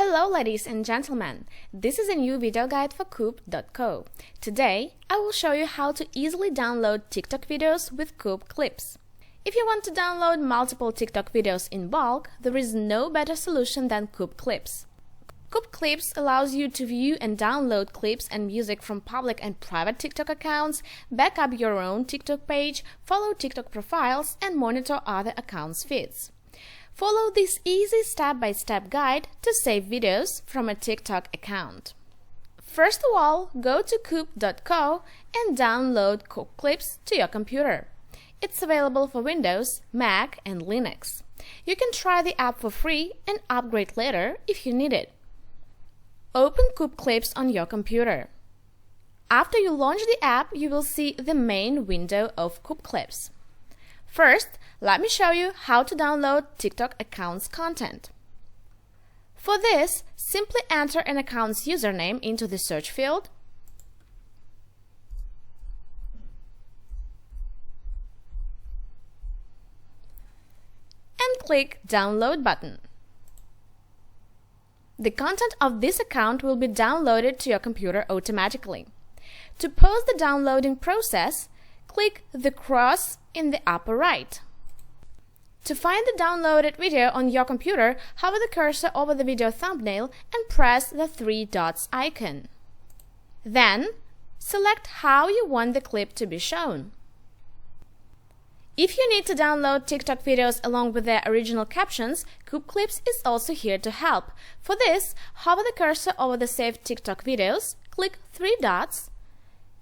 Hello ladies and gentlemen, this is a new video guide for Qoob.co. Today, I will show you how to easily download TikTok videos with Qoob Clips. If you want to download multiple TikTok videos in bulk, there is no better solution than Qoob Clips. Qoob Clips allows you to view and download clips and music from public and private TikTok accounts, back up your own TikTok page, follow TikTok profiles, and monitor other accounts' feeds. Follow this easy step-by-step guide to save videos from a TikTok account. First of all, go to Qoob.co and download Qoob Clips to your computer. It's available for Windows, Mac, and Linux. You can try the app for free and upgrade later if you need it. Open Qoob Clips on your computer. After you launch the app, you will see the main window of Qoob Clips. First, let me show you how to download TikTok account's content. For this, simply enter an account's username into the search field and click Download button. The content of this account will be downloaded to your computer automatically. To pause the downloading process, click the cross in the upper right. To find the downloaded video on your computer, hover the cursor over the video thumbnail and press the three dots icon. Then, select how you want the clip to be shown. If you need to download TikTok videos along with their original captions, Qoob Clips is also here to help. For this, hover the cursor over the saved TikTok videos, click three dots,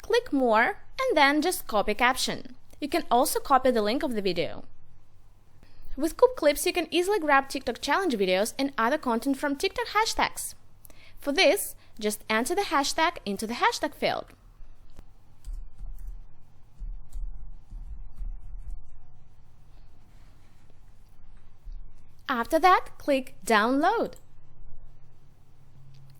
click More, and then just copy caption. You can also copy the link of the video. With Qoob Clips, you can easily grab TikTok challenge videos and other content from TikTok hashtags. For this, just enter the hashtag into the hashtag field. After that, click Download.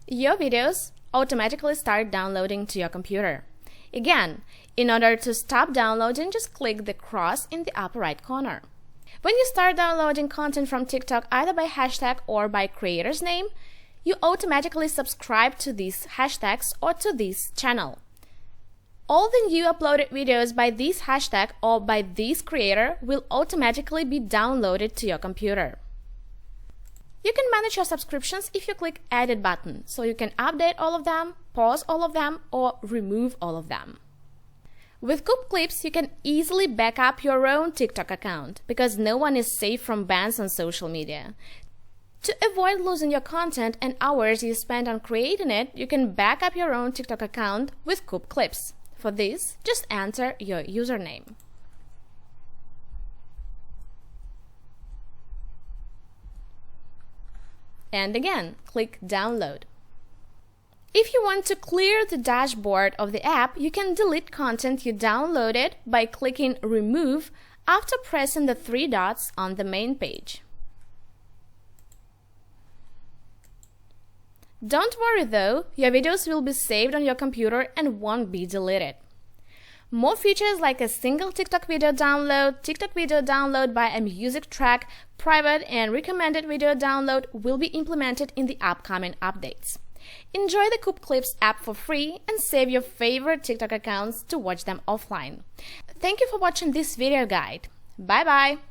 Your videos automatically start downloading to your computer. Again, in order to stop downloading, just click the cross in the upper right corner. When you start downloading content from TikTok either by hashtag or by creator's name, you automatically subscribe to these hashtags or to this channel. All the new uploaded videos by this hashtag or by this creator will automatically be downloaded to your computer. You can manage your subscriptions if you click Edit button, so you can update all of them, pause all of them, or remove all of them. With Qoob Clips, you can easily back up your own TikTok account because no one is safe from bans on social media. To avoid losing your content and hours you spend on creating it, you can back up your own TikTok account with Qoob Clips. For this, just enter your username. And again, click Download. If you want to clear the dashboard of the app, you can delete content you downloaded by clicking Remove after pressing the three dots on the main page. Don't worry though, your videos will be saved on your computer and won't be deleted. More features like a single TikTok video download by a music track, private and recommended video download will be implemented in the upcoming updates. Enjoy the Qoob Clips app for free and save your favorite TikTok accounts to watch them offline. Thank you for watching this video guide. Bye bye!